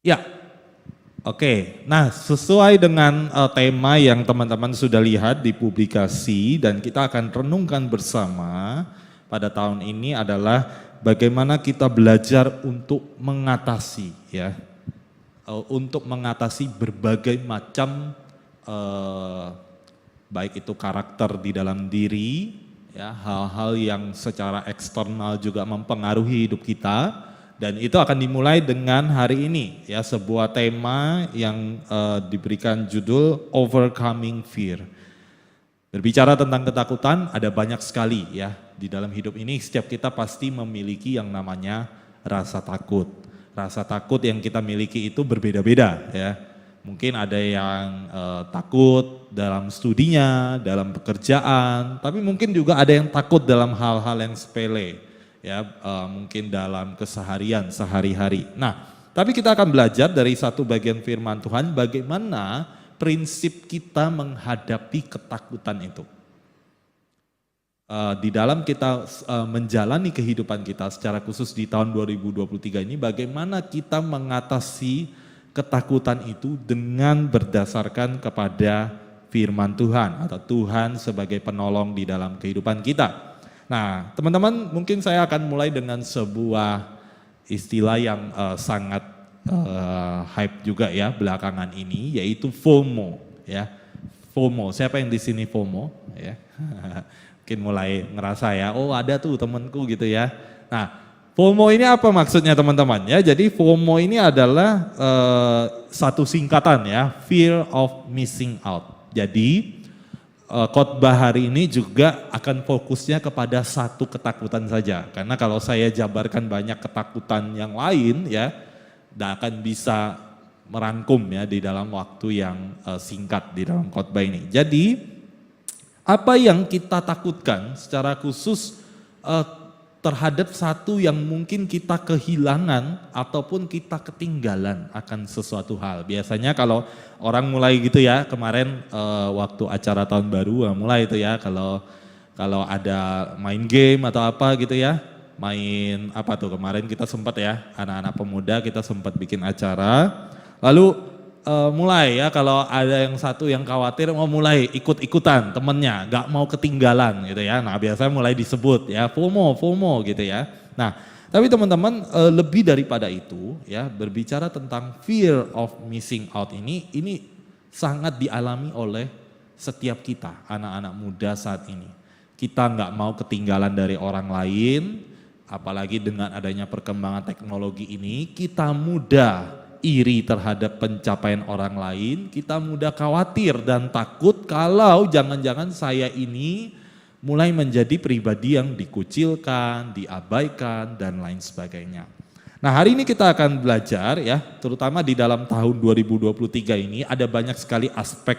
Ya, oke. Nah, sesuai dengan tema yang teman-teman sudah lihat di publikasi dan kita akan renungkan bersama pada tahun ini adalah bagaimana kita belajar untuk mengatasi ya, untuk mengatasi berbagai macam eh, baik itu karakter di dalam diri, ya hal-hal yang secara eksternal juga mempengaruhi hidup kita. Dan itu akan dimulai dengan hari ini ya, sebuah tema yang diberikan judul Overcoming Fear. Berbicara tentang ketakutan ada banyak sekali ya di dalam hidup ini, setiap kita pasti memiliki yang namanya rasa takut. Rasa takut yang kita miliki itu berbeda-beda ya. Mungkin ada yang takut dalam studinya, dalam pekerjaan, tapi mungkin juga ada yang takut dalam hal-hal yang sepele ya, mungkin dalam keseharian sehari-hari. Nah, tapi kita akan belajar dari satu bagian firman Tuhan bagaimana prinsip kita menghadapi ketakutan itu. Di dalam kita menjalani kehidupan kita secara khusus di tahun 2023 ini, bagaimana kita mengatasi ketakutan itu dengan berdasarkan kepada firman Tuhan atau Tuhan sebagai penolong di dalam kehidupan kita. Nah, teman-teman, mungkin saya akan mulai dengan sebuah istilah yang sangat hype juga ya belakangan ini, yaitu FOMO ya. FOMO, siapa yang di sini FOMO ya? Mungkin mulai ngerasa ya, oh ada tuh temanku gitu ya. Nah, FOMO ini apa maksudnya teman-teman ya? Jadi FOMO ini adalah satu singkatan ya, fear of missing out. Jadi khotbah hari ini juga akan fokusnya kepada satu ketakutan saja. Karena kalau saya jabarkan banyak ketakutan yang lain ya, tidak akan bisa merangkum ya di dalam waktu yang singkat di dalam khotbah ini. Jadi apa yang kita takutkan secara khusus terhadap satu yang mungkin kita kehilangan ataupun kita ketinggalan akan sesuatu hal. Biasanya kalau orang mulai gitu ya, kemarin waktu acara tahun baru mulai itu ya, kalau ada main game atau apa gitu ya, main apa tuh kemarin kita sempat ya, anak-anak pemuda kita sempat bikin acara, lalu mulai ya kalau ada yang satu yang khawatir mau mulai ikut-ikutan temennya, gak mau ketinggalan gitu ya. Nah biasanya mulai disebut ya FOMO gitu ya. Nah tapi teman-teman lebih daripada itu ya, berbicara tentang fear of missing out ini sangat dialami oleh setiap kita anak-anak muda saat ini. Kita gak mau ketinggalan dari orang lain, apalagi dengan adanya perkembangan teknologi ini kita mudah iri terhadap pencapaian orang lain, kita mudah khawatir dan takut kalau jangan-jangan saya ini mulai menjadi pribadi yang dikucilkan, diabaikan, dan lain sebagainya. Nah hari ini kita akan belajar ya, terutama di dalam tahun 2023 ini ada banyak sekali aspek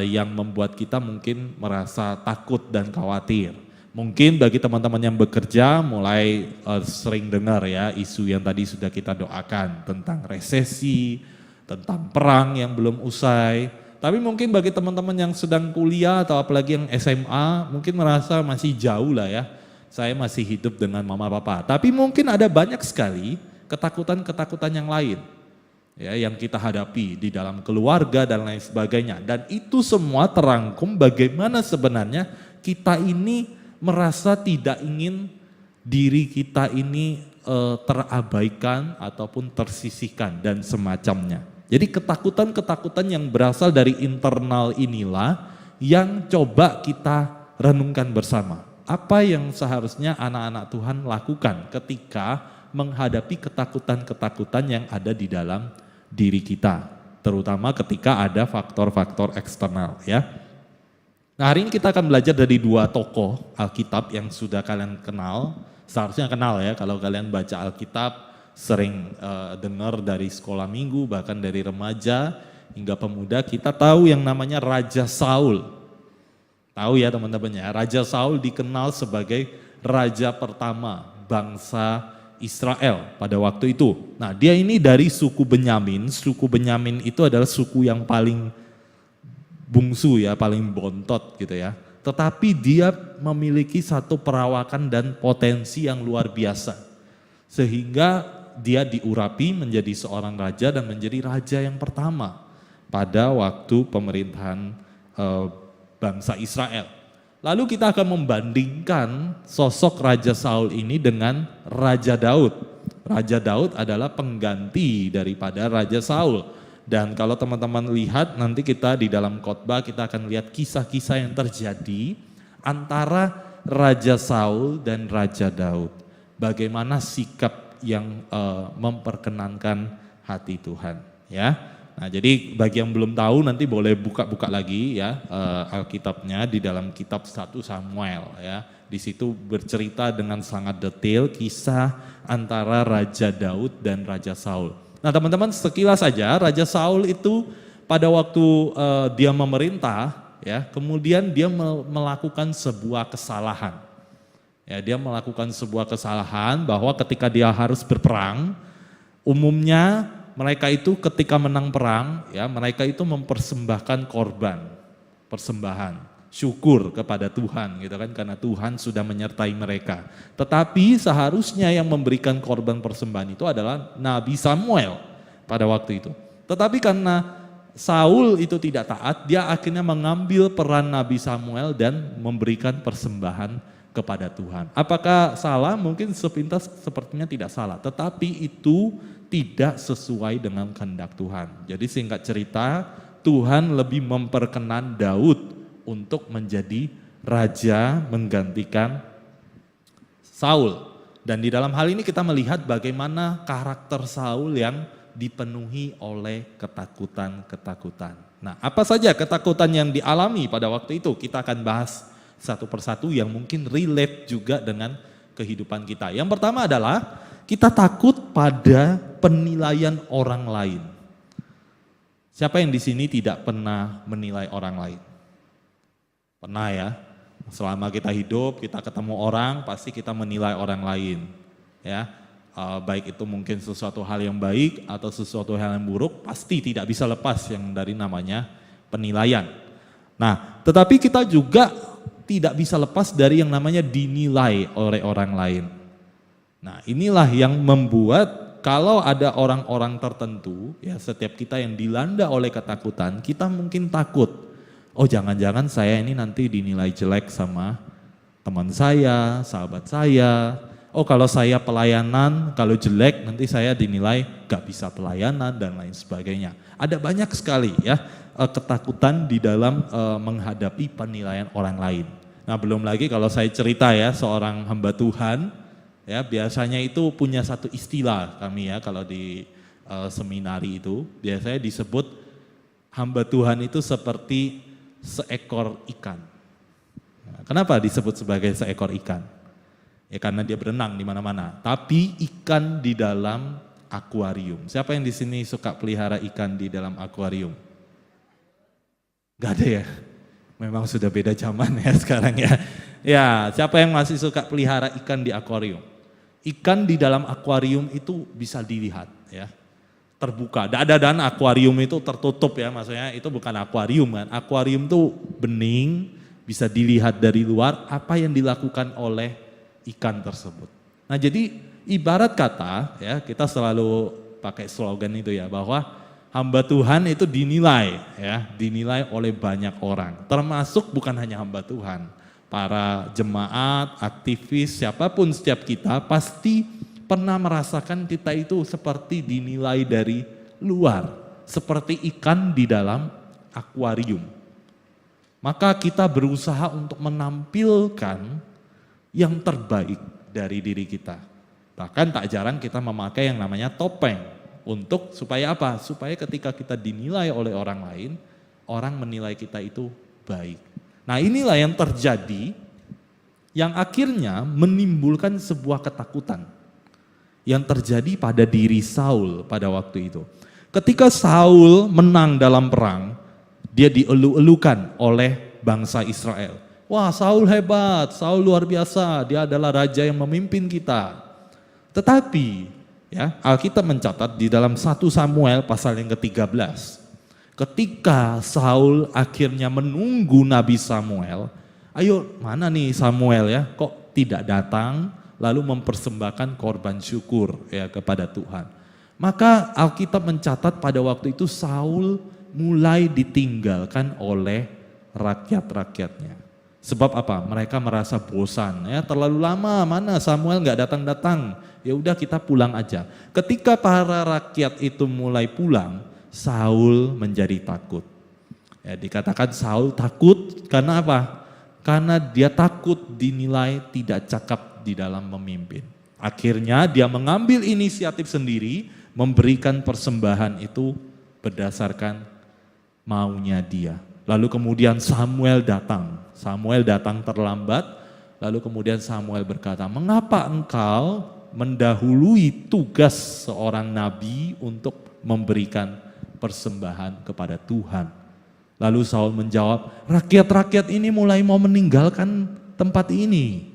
yang membuat kita mungkin merasa takut dan khawatir. Mungkin bagi teman-teman yang bekerja mulai sering dengar ya isu yang tadi sudah kita doakan tentang resesi, tentang perang yang belum usai. Tapi mungkin bagi teman-teman yang sedang kuliah atau apalagi yang SMA mungkin merasa masih jauh lah ya. Saya masih hidup dengan mama papa. Tapi mungkin ada banyak sekali ketakutan-ketakutan yang lain ya yang kita hadapi di dalam keluarga dan lain sebagainya. Dan itu semua terangkum bagaimana sebenarnya kita ini merasa tidak ingin diri kita ini terabaikan ataupun tersisihkan dan semacamnya. Jadi ketakutan-ketakutan yang berasal dari internal inilah yang coba kita renungkan bersama. Apa yang seharusnya anak-anak Tuhan lakukan ketika menghadapi ketakutan-ketakutan yang ada di dalam diri kita, terutama ketika ada faktor-faktor eksternal ya. Nah hari ini kita akan belajar dari dua tokoh Alkitab yang sudah kalian kenal, seharusnya kenal ya kalau kalian baca Alkitab, sering dengar dari sekolah minggu, bahkan dari remaja hingga pemuda, kita tahu yang namanya Raja Saul. Tahu ya teman-teman ya, Raja Saul dikenal sebagai raja pertama bangsa Israel pada waktu itu. Nah dia ini dari suku Benyamin itu adalah suku yang paling bungsu ya, paling bontot gitu ya. Tetapi dia memiliki satu perawakan dan potensi yang luar biasa. Sehingga dia diurapi menjadi seorang raja dan menjadi raja yang pertama pada waktu pemerintahan bangsa Israel. Lalu kita akan membandingkan sosok Raja Saul ini dengan Raja Daud. Raja Daud adalah pengganti daripada Raja Saul. Dan kalau teman-teman lihat nanti kita di dalam khotbah kita akan lihat kisah-kisah yang terjadi antara Raja Saul dan Raja Daud. Bagaimana sikap yang memperkenankan hati Tuhan, ya. Nah, jadi bagi yang belum tahu nanti boleh buka-buka lagi ya Alkitabnya di dalam kitab 1 Samuel ya. Di situ bercerita dengan sangat detail kisah antara Raja Daud dan Raja Saul. Nah, teman-teman sekilas saja Raja Saul itu pada waktu dia memerintah ya, kemudian dia melakukan sebuah kesalahan. Ya, dia melakukan sebuah kesalahan bahwa ketika dia harus berperang, umumnya mereka itu ketika menang perang, ya mereka itu mempersembahkan korban, persembahan, syukur kepada Tuhan, gitu kan, karena Tuhan sudah menyertai mereka. Tetapi seharusnya yang memberikan korban persembahan itu adalah Nabi Samuel pada waktu itu. Tetapi karena Saul itu tidak taat, dia akhirnya mengambil peran Nabi Samuel dan memberikan persembahan kepada Tuhan. Apakah salah? Mungkin sepintas sepertinya tidak salah, tetapi itu tidak sesuai dengan kehendak Tuhan. Jadi singkat cerita, Tuhan lebih memperkenan Daud untuk menjadi raja menggantikan Saul. Dan di dalam hal ini kita melihat bagaimana karakter Saul yang dipenuhi oleh ketakutan-ketakutan. Nah, apa saja ketakutan yang dialami pada waktu itu? Kita akan bahas satu persatu yang mungkin relate juga dengan kehidupan kita. Yang pertama adalah kita takut pada penilaian orang lain. Siapa yang di sini tidak pernah menilai orang lain? Pernah ya? Selama kita hidup, kita ketemu orang, pasti kita menilai orang lain. Ya, baik itu mungkin sesuatu hal yang baik atau sesuatu hal yang buruk, pasti tidak bisa lepas yang dari namanya penilaian. Nah, tetapi kita juga tidak bisa lepas dari yang namanya dinilai oleh orang lain. Nah, inilah yang membuat kalau ada orang-orang tertentu, ya setiap kita yang dilanda oleh ketakutan, kita mungkin takut. Oh, jangan-jangan saya ini nanti dinilai jelek sama teman saya, sahabat saya. Oh, kalau saya pelayanan, kalau jelek nanti saya dinilai gak bisa pelayanan dan lain sebagainya. Ada banyak sekali ya ketakutan di dalam menghadapi penilaian orang lain. Nah, belum lagi kalau saya cerita ya seorang hamba Tuhan, ya biasanya itu punya satu istilah kami ya kalau di seminari itu biasanya disebut hamba Tuhan itu seperti seekor ikan. Nah, kenapa disebut sebagai seekor ikan? Ya karena dia berenang di mana-mana. Tapi ikan di dalam akuarium. Siapa yang di sini suka pelihara ikan di dalam akuarium? Gak ada ya? Memang sudah beda zaman ya sekarang ya. Ya, siapa yang masih suka pelihara ikan di akuarium? Ikan di dalam akuarium itu bisa dilihat ya, terbuka. Dan akuarium itu tertutup ya, maksudnya itu bukan akuarium kan. Akuarium itu bening, bisa dilihat dari luar apa yang dilakukan oleh ikan tersebut. Nah, jadi ibarat kata ya, kita selalu pakai slogan itu ya, bahwa hamba Tuhan itu dinilai ya, dinilai oleh banyak orang. Termasuk bukan hanya hamba Tuhan, para jemaat, aktivis, siapapun setiap kita pasti pernah merasakan kita itu seperti dinilai dari luar, seperti ikan di dalam akuarium. Maka kita berusaha untuk menampilkan yang terbaik dari diri kita. Bahkan tak jarang kita memakai yang namanya topeng untuk supaya apa? Supaya ketika kita dinilai oleh orang lain, orang menilai kita itu baik. Nah, inilah yang terjadi yang akhirnya menimbulkan sebuah ketakutan yang terjadi pada diri Saul pada waktu itu. Ketika Saul menang dalam perang, dia dielu-elukan oleh bangsa Israel. Wah, Saul hebat, Saul luar biasa, dia adalah raja yang memimpin kita. Tetapi ya, Alkitab mencatat di dalam 1 Samuel pasal yang ke-13, ketika Saul akhirnya menunggu Nabi Samuel, ayo mana nih Samuel ya, kok tidak datang, lalu mempersembahkan korban syukur ya kepada Tuhan. Maka Alkitab mencatat pada waktu itu Saul mulai ditinggalkan oleh rakyat-rakyatnya. Sebab apa? Mereka merasa bosan, ya terlalu lama, mana Samuel nggak datang-datang. Ya udah kita pulang aja. Ketika para rakyat itu mulai pulang, Saul menjadi takut. Ya, dikatakan Saul takut karena apa? Karena dia takut dinilai tidak cakap di dalam memimpin. Akhirnya dia mengambil inisiatif sendiri, memberikan persembahan itu berdasarkan maunya dia. Lalu kemudian Samuel datang terlambat, lalu kemudian Samuel berkata, "Mengapa engkau mendahului tugas seorang nabi untuk memberikan persembahan kepada Tuhan?" Lalu Saul menjawab, "Rakyat-rakyat ini mulai mau meninggalkan tempat ini.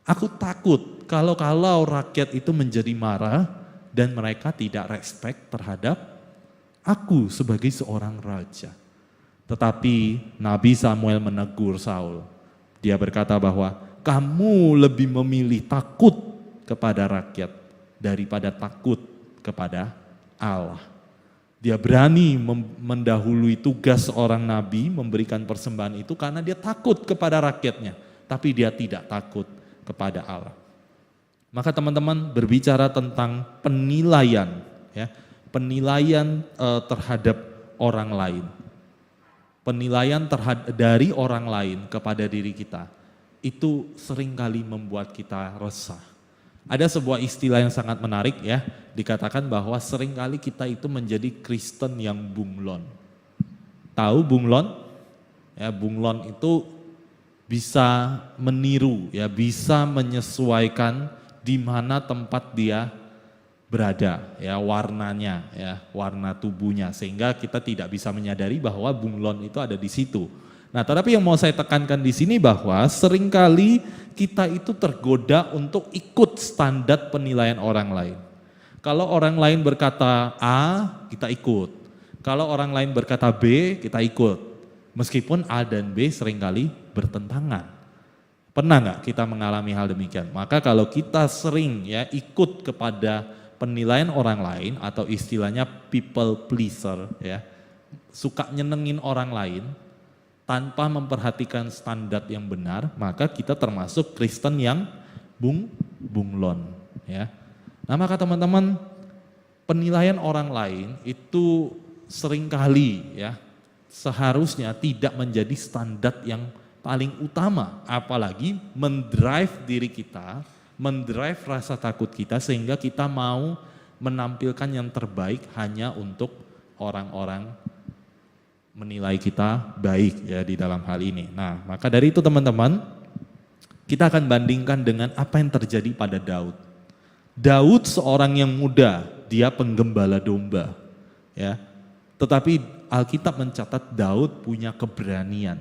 Aku takut kalau rakyat itu menjadi marah dan mereka tidak respect terhadap aku sebagai seorang raja." Tetapi Nabi Samuel menegur Saul. Dia berkata bahwa kamu lebih memilih takut kepada rakyat daripada takut kepada Allah. Dia berani mendahului tugas seorang nabi memberikan persembahan itu karena dia takut kepada rakyatnya, tapi dia tidak takut kepada Allah. Maka teman-teman berbicara tentang penilaian, ya, penilaian terhadap orang lain, penilaian dari orang lain kepada diri kita, itu seringkali membuat kita resah. Ada sebuah istilah yang sangat menarik ya, dikatakan bahwa seringkali kita itu menjadi Kristen yang bunglon. Tahu bunglon? Ya, bunglon itu bisa meniru, ya, bisa menyesuaikan di mana tempat dia berada, ya, warnanya, ya, warna tubuhnya, sehingga kita tidak bisa menyadari bahwa bunglon itu ada di situ. Nah, tetapi yang mau saya tekankan di sini bahwa seringkali kita itu tergoda untuk ikut standar penilaian orang lain. Kalau orang lain berkata A, kita ikut. Kalau orang lain berkata B, kita ikut. Meskipun A dan B seringkali bertentangan. Pernah nggak kita mengalami hal demikian? Maka kalau kita sering ya ikut kepada penilaian orang lain atau istilahnya people pleaser, ya, suka nyenengin orang lain tanpa memperhatikan standar yang benar, maka kita termasuk Kristen yang bunglon, ya. Nah, maka teman-teman, penilaian orang lain itu seringkali ya seharusnya tidak menjadi standar yang paling utama, apalagi mendrive diri kita, mendrive rasa takut kita sehingga kita mau menampilkan yang terbaik hanya untuk orang-orang menilai kita baik ya di dalam hal ini. Nah, maka dari itu teman-teman, kita akan bandingkan dengan apa yang terjadi pada Daud. Daud seorang yang muda, dia penggembala domba, ya. Tetapi Alkitab mencatat Daud punya keberanian.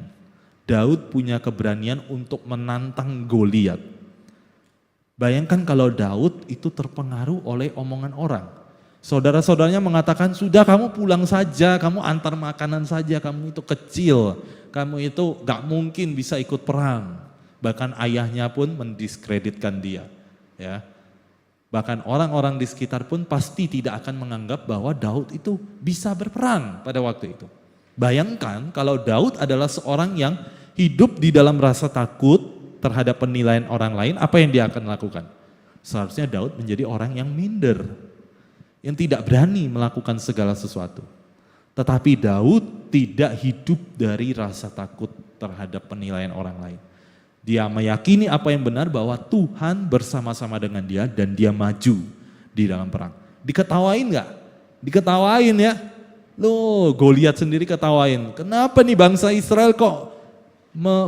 Daud punya keberanian untuk menantang Goliat. Bayangkan kalau Daud itu terpengaruh oleh omongan orang. Saudara-saudaranya mengatakan, "Sudah kamu pulang saja, kamu antar makanan saja, kamu itu kecil, kamu itu gak mungkin bisa ikut perang." Bahkan ayahnya pun mendiskreditkan dia, ya. Bahkan orang-orang di sekitar pun pasti tidak akan menganggap bahwa Daud itu bisa berperang pada waktu itu. Bayangkan kalau Daud adalah seorang yang hidup di dalam rasa takut terhadap penilaian orang lain, apa yang dia akan lakukan? Seharusnya Daud menjadi orang yang minder, yang tidak berani melakukan segala sesuatu. Tetapi Daud tidak hidup dari rasa takut terhadap penilaian orang lain. Dia meyakini apa yang benar bahwa Tuhan bersama-sama dengan dia dan dia maju di dalam perang. Diketawain gak? Diketawain ya. Loh, Goliat sendiri ketawain. Kenapa nih bangsa Israel kok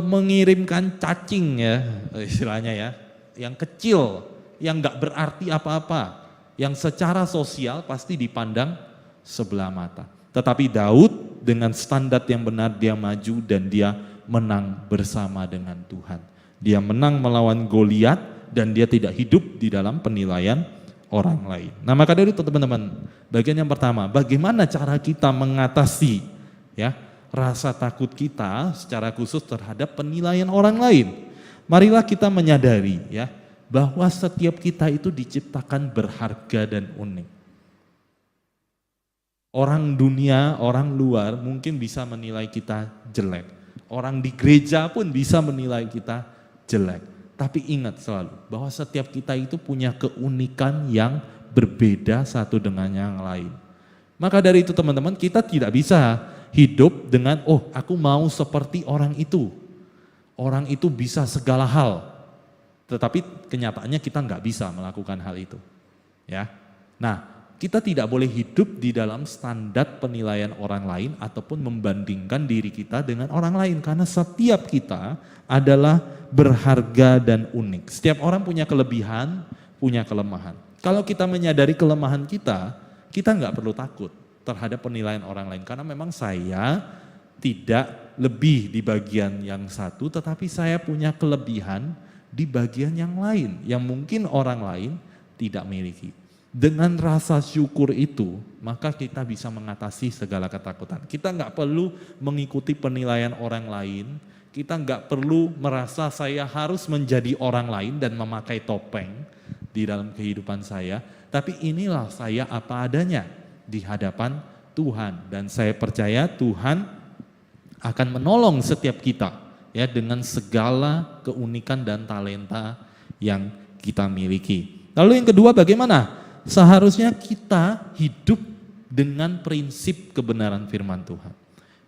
mengirimkan cacing ya, istilahnya ya, yang kecil, yang gak berarti apa-apa, yang secara sosial pasti dipandang sebelah mata. Tetapi Daud dengan standar yang benar dia maju dan dia menang bersama dengan Tuhan. Dia menang melawan Goliat dan dia tidak hidup di dalam penilaian orang lain. Nah, maka dari itu teman-teman, bagian yang pertama, bagaimana cara kita mengatasi ya rasa takut kita secara khusus terhadap penilaian orang lain. Marilah kita menyadari ya, bahwa setiap kita itu diciptakan berharga dan unik. Orang dunia, orang luar mungkin bisa menilai kita jelek. Orang di gereja pun bisa menilai kita jelek. Tapi ingat selalu bahwa setiap kita itu punya keunikan yang berbeda satu dengan yang lain. Maka dari itu teman-teman, kita tidak bisa hidup dengan aku mau seperti orang itu. Orang itu bisa segala hal. Tetapi kenyataannya kita nggak bisa melakukan hal itu. Ya. Nah, kita tidak boleh hidup di dalam standar penilaian orang lain ataupun membandingkan diri kita dengan orang lain. Karena setiap kita adalah berharga dan unik. Setiap orang punya kelebihan, punya kelemahan. Kalau kita menyadari kelemahan kita nggak perlu takut terhadap penilaian orang lain. Karena memang saya tidak lebih di bagian yang satu, tetapi saya punya kelebihan di bagian yang lain. Yang mungkin orang lain tidak miliki. Dengan rasa syukur itu, maka kita bisa mengatasi segala ketakutan. Kita nggak perlu mengikuti penilaian orang lain, kita nggak perlu merasa saya harus menjadi orang lain dan memakai topeng di dalam kehidupan saya, tapi inilah saya apa adanya di hadapan Tuhan. Dan saya percaya Tuhan akan menolong setiap kita ya dengan segala keunikan dan talenta yang kita miliki. Lalu yang kedua bagaimana? Seharusnya kita hidup dengan prinsip kebenaran firman Tuhan.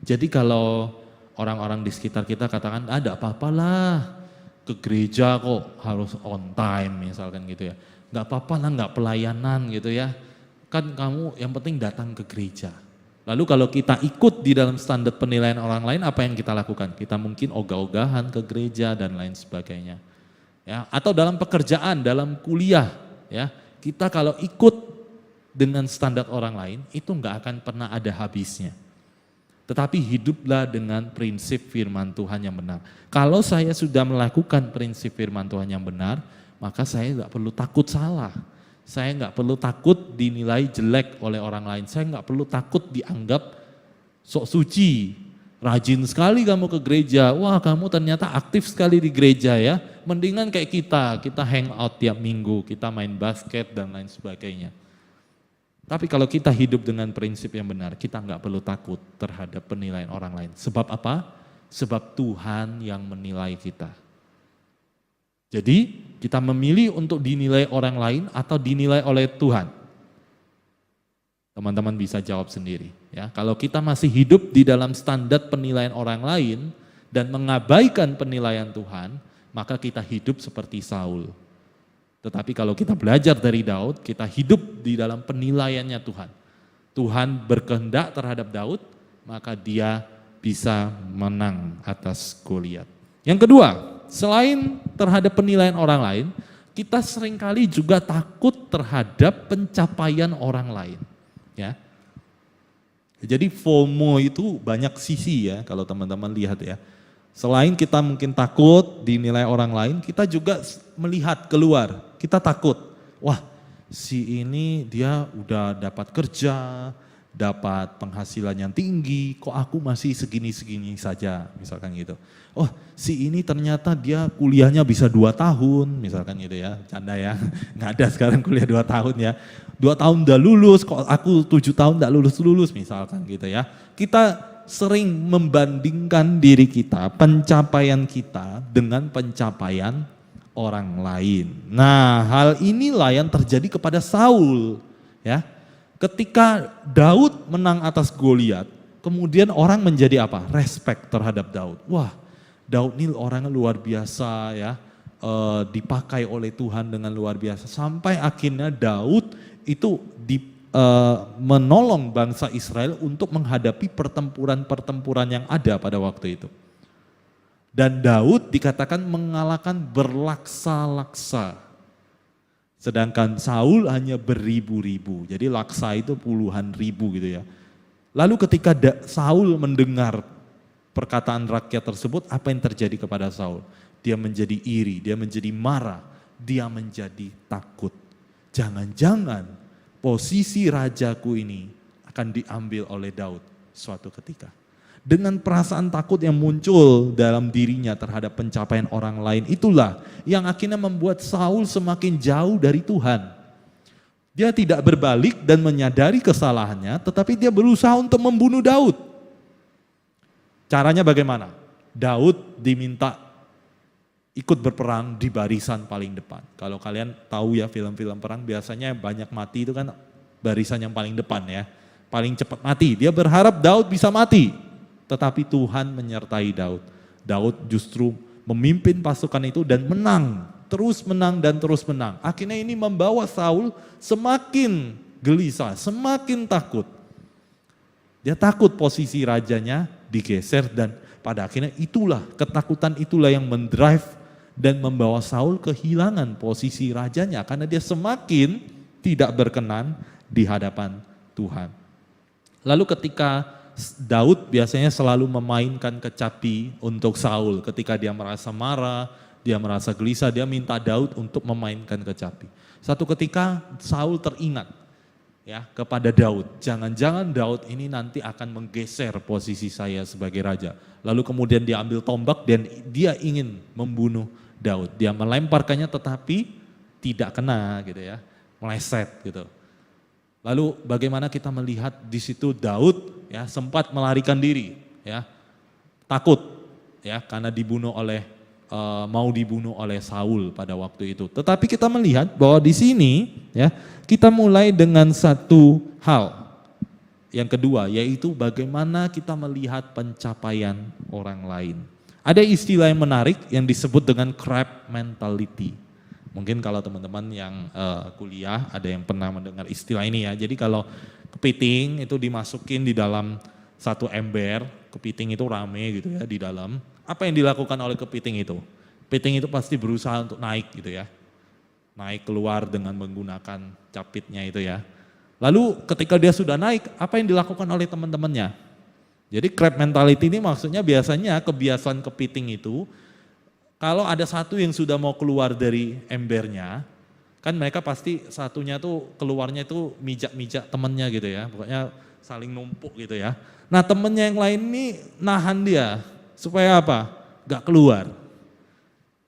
Jadi kalau orang-orang di sekitar kita katakan, ada apa-apalah ke gereja kok harus on time misalkan gitu ya. Gak apa-apa lah gak pelayanan gitu ya. Kan kamu yang penting datang ke gereja. Lalu kalau kita ikut di dalam standar penilaian orang lain, apa yang kita lakukan? Kita mungkin ogah-ogahan ke gereja dan lain sebagainya. Ya, atau dalam pekerjaan, dalam kuliah ya. Kita kalau ikut dengan standar orang lain, itu enggak akan pernah ada habisnya. Tetapi hiduplah dengan prinsip firman Tuhan yang benar. Kalau saya sudah melakukan prinsip firman Tuhan yang benar, maka saya enggak perlu takut salah. Saya enggak perlu takut dinilai jelek oleh orang lain. Saya enggak perlu takut dianggap sok suci. Rajin sekali kamu ke gereja, wah kamu ternyata aktif sekali di gereja ya. Mendingan kayak kita hang out tiap minggu, kita main basket dan lain sebagainya. Tapi kalau kita hidup dengan prinsip yang benar, kita nggak perlu takut terhadap penilaian orang lain. Sebab apa? Sebab Tuhan yang menilai kita. Jadi kita memilih untuk dinilai orang lain atau dinilai oleh Tuhan. Teman-teman bisa jawab sendiri. Ya, kalau kita masih hidup di dalam standar penilaian orang lain dan mengabaikan penilaian Tuhan, maka kita hidup seperti Saul. Tetapi kalau kita belajar dari Daud, kita hidup di dalam penilaiannya Tuhan. Tuhan berkehendak terhadap Daud, maka dia bisa menang atas Goliat. Yang kedua, selain terhadap penilaian orang lain, kita seringkali juga takut terhadap pencapaian orang lain. Ya. Jadi FOMO itu banyak sisi ya kalau teman-teman lihat ya. Selain kita mungkin takut dinilai orang lain, kita juga melihat keluar. Kita takut, wah si ini dia udah dapat kerja, dapat penghasilan yang tinggi, kok aku masih segini-segini saja misalkan gitu. Oh si ini ternyata dia kuliahnya bisa 2 tahun misalkan gitu ya, canda ya, nggak ada sekarang kuliah 2 tahun ya. 2 tahun udah lulus, kok aku 7 tahun nggak lulus-lulus misalkan gitu ya. Kita sering membandingkan diri kita, pencapaian kita dengan pencapaian orang lain. Nah hal inilah yang terjadi kepada Saul ya. Ketika Daud menang atas Goliat, kemudian orang menjadi apa? Respect terhadap Daud. Wah Daud ini orangnya luar biasa ya, dipakai oleh Tuhan dengan luar biasa. Sampai akhirnya Daud itu menolong bangsa Israel untuk menghadapi pertempuran-pertempuran yang ada pada waktu itu. Dan Daud dikatakan mengalahkan berlaksa-laksa. Sedangkan Saul hanya beribu-ribu. Jadi laksa itu puluhan ribu gitu ya. Lalu ketika Saul mendengar perkataan rakyat tersebut, apa yang terjadi kepada Saul? Dia menjadi iri, dia menjadi marah, dia menjadi takut. Jangan-jangan posisi rajaku ini akan diambil oleh Daud suatu ketika. Dengan perasaan takut yang muncul dalam dirinya terhadap pencapaian orang lain, itulah yang akhirnya membuat Saul semakin jauh dari Tuhan. Dia tidak berbalik dan menyadari kesalahannya, tetapi dia berusaha untuk membunuh Daud. Caranya bagaimana? Daud diminta ikut berperang di barisan paling depan. Kalau kalian tahu ya film-film perang, biasanya banyak mati itu kan barisan yang paling depan ya. Paling cepat mati. Dia berharap Daud bisa mati. Tetapi Tuhan menyertai Daud. Daud justru memimpin pasukan itu dan menang. Terus menang dan terus menang. Akhirnya ini membawa Saul semakin gelisah, semakin takut. Dia takut posisi rajanya digeser dan pada akhirnya ketakutan itulah yang mendrive dan membawa Saul kehilangan posisi rajanya karena dia semakin tidak berkenan di hadapan Tuhan. Lalu ketika Daud biasanya selalu memainkan kecapi untuk Saul. Ketika dia merasa marah, dia merasa gelisah, dia minta Daud untuk memainkan kecapi. Satu ketika Saul teringat ya kepada Daud, jangan-jangan Daud ini nanti akan menggeser posisi saya sebagai raja. Lalu kemudian dia ambil tombak dan dia ingin membunuh Daud. Dia melemparkannya tetapi tidak kena gitu ya, meleset gitu. Lalu bagaimana kita melihat di situ Daud ya sempat melarikan diri ya, takut ya karena mau dibunuh oleh Saul pada waktu itu. Tetapi kita melihat bahwa di sini ya kita mulai dengan satu hal yang kedua, yaitu bagaimana kita melihat pencapaian orang lain. Ada istilah yang menarik yang disebut dengan crab mentality. Mungkin kalau teman-teman yang kuliah ada yang pernah mendengar istilah ini ya. Jadi kalau kepiting itu dimasukin di dalam satu ember, kepiting itu rame gitu ya di dalam. Apa yang dilakukan oleh kepiting itu? Kepiting itu pasti berusaha untuk naik gitu ya. Naik keluar dengan menggunakan capitnya itu ya. Lalu ketika dia sudah naik, apa yang dilakukan oleh teman-temannya? Jadi crab mentality ini maksudnya biasanya kebiasaan kepiting itu, kalau ada satu yang sudah mau keluar dari embernya, kan mereka pasti satunya tuh keluarnya itu mijak-mijak temennya gitu ya, pokoknya saling numpuk gitu ya. Nah temennya yang lain ini nahan dia, supaya apa? Gak keluar,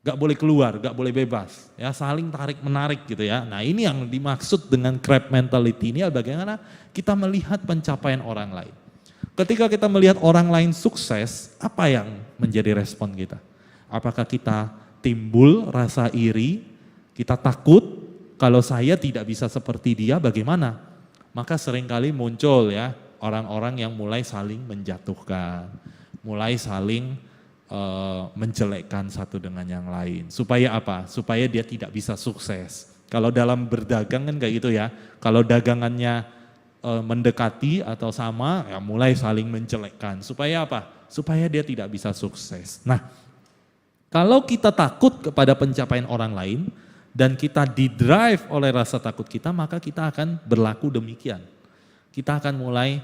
gak boleh keluar, gak boleh bebas, ya saling tarik-menarik gitu ya. Nah ini yang dimaksud dengan crab mentality ini bagaimana kita melihat pencapaian orang lain. Ketika kita melihat orang lain sukses, apa yang menjadi respon kita? Apakah kita timbul rasa iri, kita takut kalau saya tidak bisa seperti dia bagaimana? Maka seringkali muncul ya orang-orang yang mulai saling menjatuhkan, mulai saling menjelekkan satu dengan yang lain. Supaya apa? Supaya dia tidak bisa sukses. Kalau dalam berdagang kan kayak gitu ya, kalau dagangannya mendekati atau sama, ya mulai saling menjelekkan. Supaya apa? Supaya dia tidak bisa sukses. Nah, kalau kita takut kepada pencapaian orang lain dan kita didrive oleh rasa takut kita, maka kita akan berlaku demikian. Kita akan mulai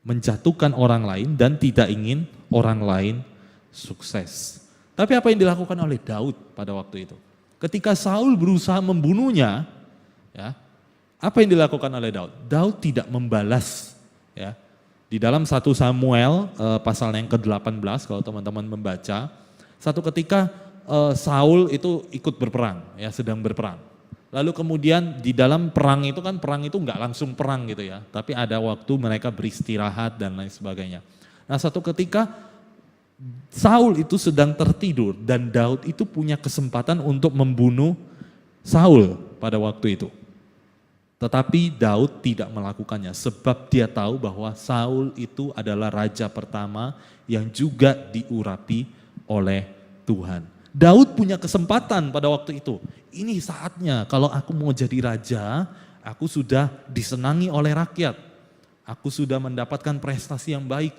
menjatuhkan orang lain dan tidak ingin orang lain sukses. Tapi apa yang dilakukan oleh Daud pada waktu itu? Ketika Saul berusaha membunuhnya, ya, apa yang dilakukan oleh Daud? Daud tidak membalas. Ya. Di dalam 1 Samuel pasal yang ke-18 kalau teman-teman membaca, satu ketika Saul itu ikut berperang, ya sedang berperang. Lalu kemudian di dalam perang itu kan perang itu enggak langsung perang gitu ya, tapi ada waktu mereka beristirahat dan lain sebagainya. Nah satu ketika Saul itu sedang tertidur dan Daud itu punya kesempatan untuk membunuh Saul pada waktu itu. Tetapi Daud tidak melakukannya sebab dia tahu bahwa Saul itu adalah raja pertama yang juga diurapi oleh Tuhan. Daud punya kesempatan pada waktu itu. Ini saatnya kalau aku mau jadi raja, aku sudah disenangi oleh rakyat. Aku sudah mendapatkan prestasi yang baik.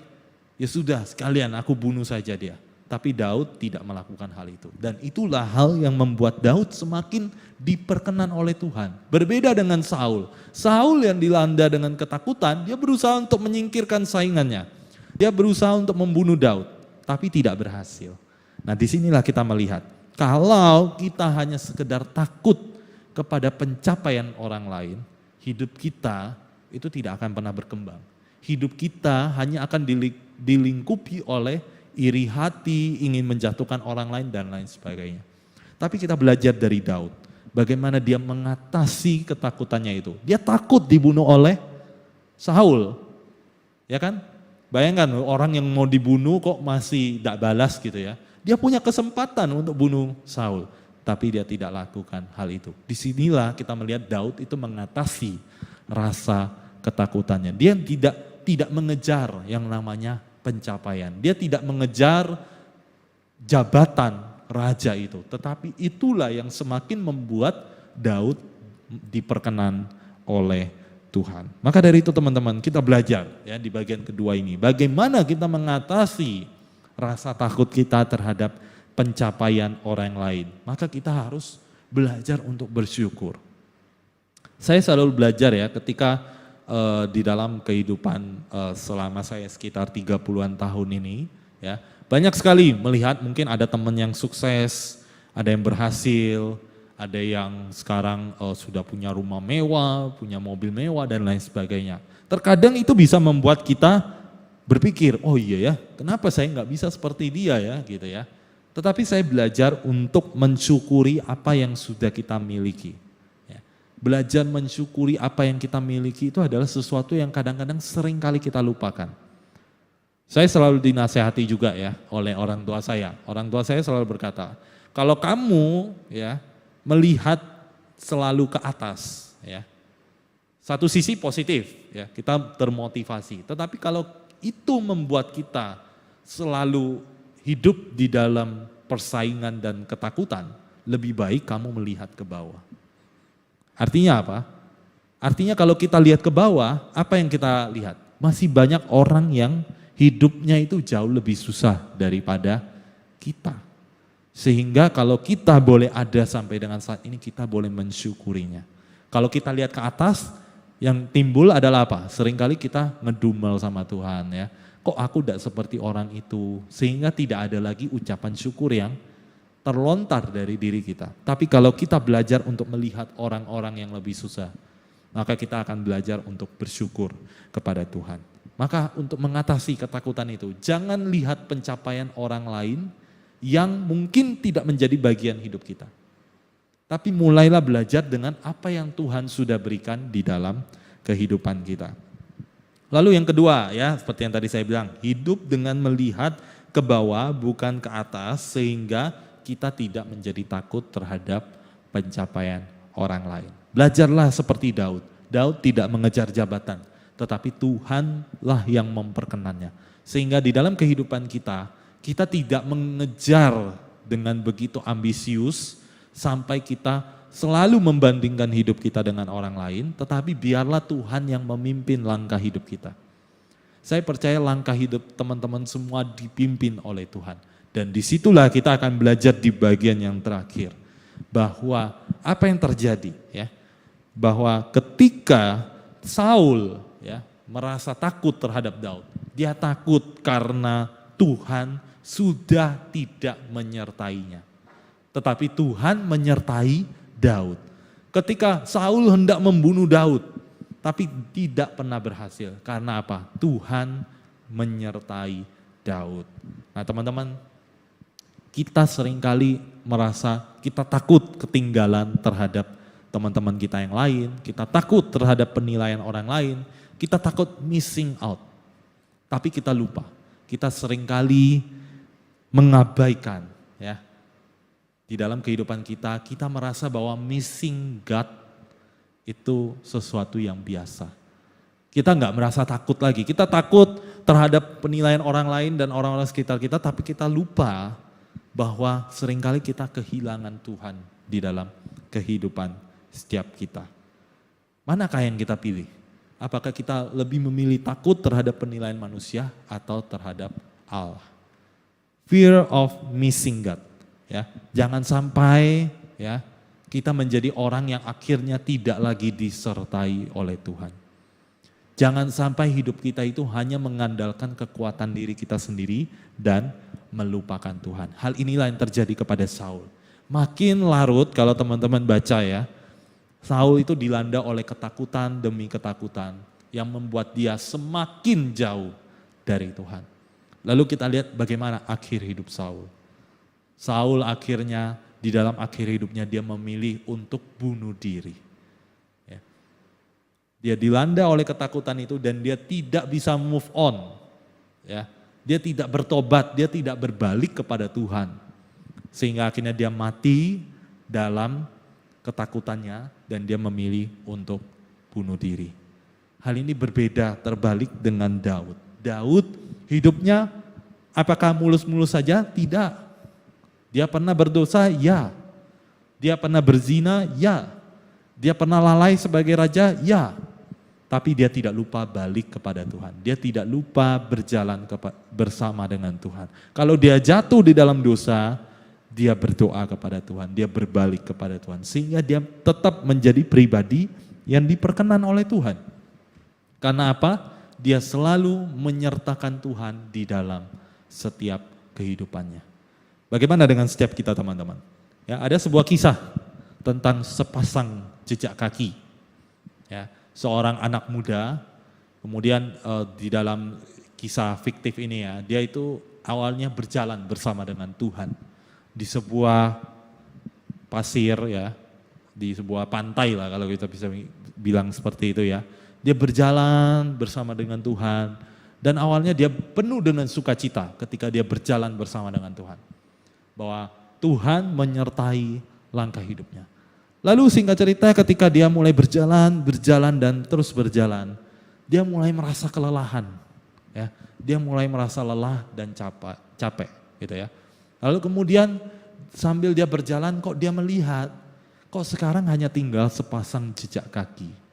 Ya sudah sekalian aku bunuh saja dia. Tapi Daud tidak melakukan hal itu. Dan itulah hal yang membuat Daud semakin diperkenan oleh Tuhan. Berbeda dengan Saul. Saul yang dilanda dengan ketakutan, dia berusaha untuk menyingkirkan saingannya. Dia berusaha untuk membunuh Daud. Tapi tidak berhasil. Nah disinilah kita melihat, kalau kita hanya sekedar takut kepada pencapaian orang lain, hidup kita itu tidak akan pernah berkembang. Hidup kita hanya akan dilingkupi oleh iri hati, ingin menjatuhkan orang lain dan lain sebagainya. Tapi kita belajar dari Daud, bagaimana dia mengatasi ketakutannya itu. Dia takut dibunuh oleh Saul, ya kan? Bayangkan orang yang mau dibunuh kok masih tidak balas gitu ya. Dia punya kesempatan untuk bunuh Saul, tapi dia tidak lakukan hal itu. Disinilah kita melihat Daud itu mengatasi rasa ketakutannya. Dia tidak mengejar yang namanya pencapaian. Dia tidak mengejar jabatan raja itu. Tetapi itulah yang semakin membuat Daud diperkenan oleh Tuhan. Maka dari itu teman-teman, kita belajar ya di bagian kedua ini. Bagaimana kita mengatasi rasa takut kita terhadap pencapaian orang lain. Maka kita harus belajar untuk bersyukur. Saya selalu belajar ya ketika di dalam kehidupan selama saya sekitar 30-an tahun ini ya. Banyak sekali melihat mungkin ada teman yang sukses, ada yang berhasil, ada yang sekarang sudah punya rumah mewah, punya mobil mewah dan lain sebagainya. Terkadang itu bisa membuat kita berpikir, oh iya ya, kenapa saya nggak bisa seperti dia ya gitu ya. Tetapi saya belajar untuk mensyukuri apa yang sudah kita miliki. Ya. Belajar mensyukuri apa yang kita miliki itu adalah sesuatu yang kadang-kadang sering kali kita lupakan. Saya selalu dinasehati juga ya oleh orang tua saya. Orang tua saya selalu berkata, kalau kamu ya melihat selalu ke atas ya. Satu sisi positif ya, kita termotivasi. Tetapi kalau itu membuat kita selalu hidup di dalam persaingan dan ketakutan, lebih baik kamu melihat ke bawah. Artinya apa? Artinya kalau kita lihat ke bawah, apa yang kita lihat? Masih banyak orang yang hidupnya itu jauh lebih susah daripada kita. Sehingga kalau kita boleh ada sampai dengan saat ini, kita boleh mensyukurinya. Kalau kita lihat ke atas, yang timbul adalah apa? Seringkali kita ngedumel sama Tuhan ya. Kok aku tidak seperti orang itu? Sehingga tidak ada lagi ucapan syukur yang terlontar dari diri kita. Tapi kalau kita belajar untuk melihat orang-orang yang lebih susah, maka kita akan belajar untuk bersyukur kepada Tuhan. Maka untuk mengatasi ketakutan itu, jangan lihat pencapaian orang lain yang mungkin tidak menjadi bagian hidup kita. Tapi mulailah belajar dengan apa yang Tuhan sudah berikan di dalam kehidupan kita. Lalu yang kedua ya, seperti yang tadi saya bilang, hidup dengan melihat ke bawah bukan ke atas sehingga kita tidak menjadi takut terhadap pencapaian orang lain. Belajarlah seperti Daud. Daud tidak mengejar jabatan, tetapi Tuhanlah yang memperkenannya. Sehingga di dalam kehidupan kita, kita tidak mengejar dengan begitu ambisius sampai kita selalu membandingkan hidup kita dengan orang lain, tetapi biarlah Tuhan yang memimpin langkah hidup kita. Saya percaya langkah hidup teman-teman semua dipimpin oleh Tuhan. Dan disitulah kita akan belajar di bagian yang terakhir, bahwa apa yang terjadi ya, bahwa ketika Saul ya merasa takut terhadap Daud, dia takut karena Tuhan sudah tidak menyertainya. Tetapi Tuhan menyertai Daud. Ketika Saul hendak membunuh Daud, tapi tidak pernah berhasil. Karena apa? Tuhan menyertai Daud. Nah teman-teman, kita seringkali merasa kita takut ketinggalan terhadap teman-teman kita yang lain, kita takut terhadap penilaian orang lain, kita takut missing out. Tapi kita lupa, kita seringkali mengabaikan ya. Di dalam kehidupan kita, kita merasa bahwa missing God itu sesuatu yang biasa. Kita nggak merasa takut lagi, kita takut terhadap penilaian orang lain dan orang-orang sekitar kita, tapi kita lupa bahwa seringkali kita kehilangan Tuhan di dalam kehidupan setiap kita. Manakah yang kita pilih? Apakah kita lebih memilih takut terhadap penilaian manusia atau terhadap Allah? Fear of missing God. Ya, jangan sampai ya kita menjadi orang yang akhirnya tidak lagi disertai oleh Tuhan. Jangan sampai hidup kita itu hanya mengandalkan kekuatan diri kita sendiri dan melupakan Tuhan. Hal inilah yang terjadi kepada Saul. Makin larut kalau teman-teman baca ya, Saul itu dilanda oleh ketakutan demi ketakutan yang membuat dia semakin jauh dari Tuhan. Lalu kita lihat bagaimana akhir hidup Saul. Saul akhirnya di dalam akhir hidupnya dia memilih untuk bunuh diri. Ya. Dia dilanda oleh ketakutan itu dan dia tidak bisa move on. Ya. Dia tidak bertobat, dia tidak berbalik kepada Tuhan. Sehingga akhirnya dia mati dalam ketakutannya dan dia memilih untuk bunuh diri. Hal ini berbeda terbalik dengan Daud. Daud hidupnya apakah mulus-mulus saja? Tidak. Dia pernah berdosa? Ya. Dia pernah berzina? Ya. Dia pernah lalai sebagai raja? Ya. Tapi dia tidak lupa balik kepada Tuhan. Dia tidak lupa berjalan bersama dengan Tuhan. Kalau dia jatuh di dalam dosa, dia berdoa kepada Tuhan, dia berbalik kepada Tuhan. Sehingga dia tetap menjadi pribadi yang diperkenan oleh Tuhan. Karena apa? Dia selalu menyertakan Tuhan di dalam setiap kehidupannya. Bagaimana dengan setiap kita teman-teman? Ya, ada sebuah kisah tentang sepasang jejak kaki. Ya, seorang anak muda, kemudian di dalam kisah fiktif ini ya, dia itu awalnya berjalan bersama dengan Tuhan di sebuah pasir ya, di sebuah pantai lah kalau kita bisa bilang seperti itu ya. Dia berjalan bersama dengan Tuhan dan awalnya dia penuh dengan sukacita ketika dia berjalan bersama dengan Tuhan. Bahwa Tuhan menyertai langkah hidupnya. Lalu singkat cerita ketika dia mulai berjalan dan terus berjalan, dia mulai merasa kelelahan. Ya, dia mulai merasa lelah dan capek gitu ya. Lalu kemudian sambil dia berjalan kok dia melihat, kok sekarang hanya tinggal sepasang jejak kaki.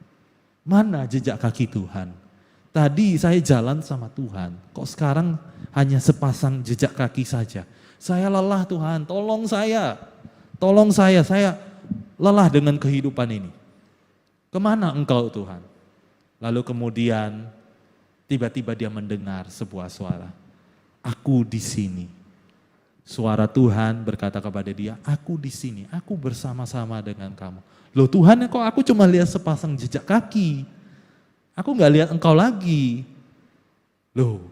Mana jejak kaki Tuhan? Tadi saya jalan sama Tuhan, kok sekarang hanya sepasang jejak kaki saja. Saya lelah Tuhan, tolong saya lelah dengan kehidupan ini. Kemana engkau Tuhan? Lalu kemudian tiba-tiba dia mendengar sebuah suara, aku di sini. Suara Tuhan berkata kepada dia, aku di sini, aku bersama-sama dengan kamu. Loh Tuhan, kok aku cuma lihat sepasang jejak kaki, aku gak lihat engkau lagi. Loh,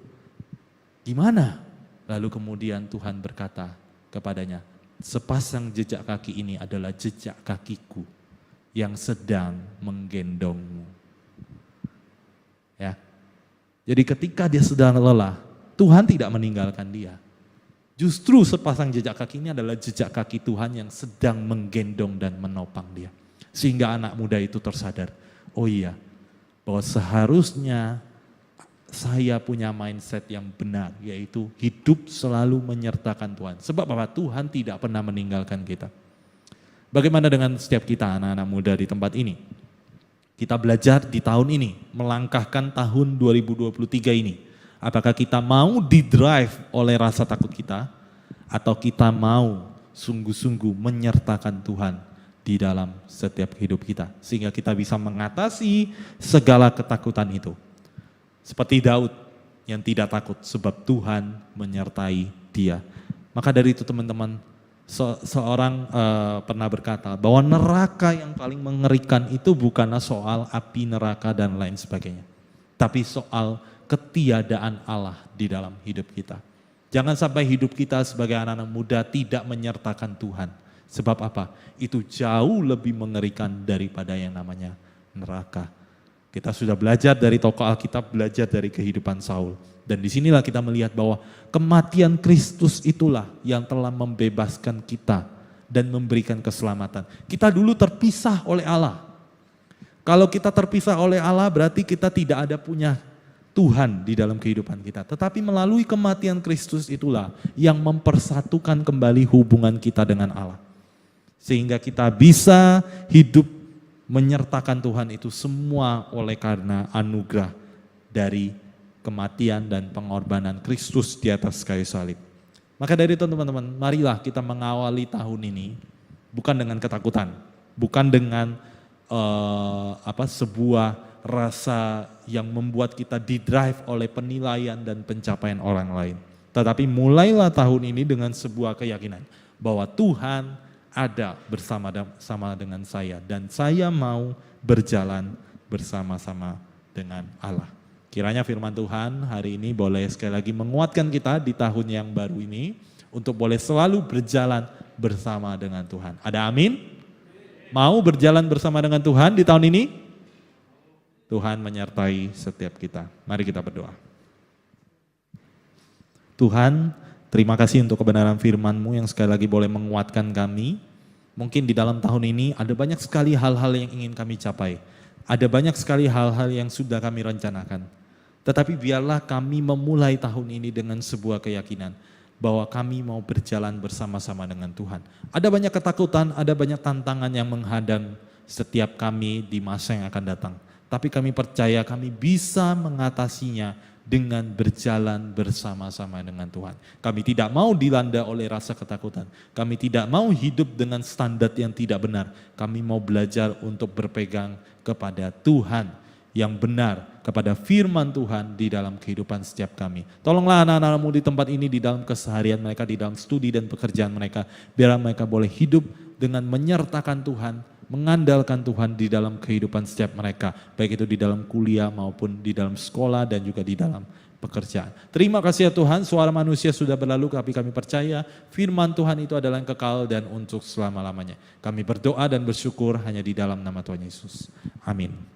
gimana? Lalu kemudian Tuhan berkata kepadanya, sepasang jejak kaki ini adalah jejak kakiku yang sedang menggendongmu. Ya. Jadi ketika dia sedang lelah, Tuhan tidak meninggalkan dia. Justru sepasang jejak kaki ini adalah jejak kaki Tuhan yang sedang menggendong dan menopang dia. Sehingga anak muda itu tersadar, oh iya, bahwa seharusnya saya punya mindset yang benar, yaitu hidup selalu menyertakan Tuhan. Sebab apa? Tuhan tidak pernah meninggalkan kita. Bagaimana dengan setiap kita anak-anak muda di tempat ini? Kita belajar di tahun ini, melangkahkan tahun 2023 ini. Apakah kita mau didrive oleh rasa takut kita, atau kita mau sungguh-sungguh menyertakan Tuhan di dalam setiap hidup kita, sehingga kita bisa mengatasi segala ketakutan itu. Seperti Daud yang tidak takut sebab Tuhan menyertai dia. Maka dari itu teman-teman, seorang pernah berkata bahwa neraka yang paling mengerikan itu bukanlah soal api neraka dan lain sebagainya, tapi soal ketiadaan Allah di dalam hidup kita. Jangan sampai hidup kita sebagai anak-anak muda tidak menyertakan Tuhan. Sebab apa? Itu jauh lebih mengerikan daripada yang namanya neraka. Kita sudah belajar dari tokoh Alkitab, belajar dari kehidupan Saul. Dan disinilah kita melihat bahwa kematian Kristus itulah yang telah membebaskan kita dan memberikan keselamatan. Kita dulu terpisah oleh Allah. Kalau kita terpisah oleh Allah berarti kita tidak ada punya Tuhan di dalam kehidupan kita. Tetapi melalui kematian Kristus itulah yang mempersatukan kembali hubungan kita dengan Allah. Sehingga kita bisa hidup menyertakan Tuhan itu semua oleh karena anugerah dari kematian dan pengorbanan Kristus di atas kayu salib. Maka dari itu teman-teman, marilah kita mengawali tahun ini bukan dengan ketakutan, bukan dengan sebuah rasa yang membuat kita didrive oleh penilaian dan pencapaian orang lain. Tetapi mulailah tahun ini dengan sebuah keyakinan bahwa Tuhan ada bersama dengan saya dan saya mau berjalan bersama-sama dengan Allah. Kiranya firman Tuhan hari ini boleh sekali lagi menguatkan kita di tahun yang baru ini untuk boleh selalu berjalan bersama dengan Tuhan. Ada amin? Mau berjalan bersama dengan Tuhan di tahun ini? Tuhan menyertai setiap kita. Mari kita berdoa. Tuhan, terima kasih untuk kebenaran firman-Mu yang sekali lagi boleh menguatkan kami. Mungkin di dalam tahun ini ada banyak sekali hal-hal yang ingin kami capai. Ada banyak sekali hal-hal yang sudah kami rencanakan. Tetapi biarlah kami memulai tahun ini dengan sebuah keyakinan bahwa kami mau berjalan bersama-sama dengan Tuhan. Ada banyak ketakutan, ada banyak tantangan yang menghadang setiap kami di masa yang akan datang. Tapi kami percaya kami bisa mengatasinya dengan berjalan bersama-sama dengan Tuhan. Kami tidak mau dilanda oleh rasa ketakutan. Kami tidak mau hidup dengan standar yang tidak benar. Kami mau belajar untuk berpegang kepada Tuhan yang benar, kepada firman Tuhan di dalam kehidupan setiap kami. Tolonglah anak-anak-Mu di tempat ini, di dalam keseharian mereka, di dalam studi dan pekerjaan mereka, biar mereka boleh hidup dengan menyertakan Tuhan, mengandalkan Tuhan di dalam kehidupan setiap mereka, baik itu di dalam kuliah maupun di dalam sekolah dan juga di dalam pekerjaan. Terima kasih ya Tuhan, suara manusia sudah berlalu, tapi kami percaya firman Tuhan itu adalah yang kekal dan untuk selama-lamanya. Kami berdoa dan bersyukur hanya di dalam nama Tuhan Yesus. Amin.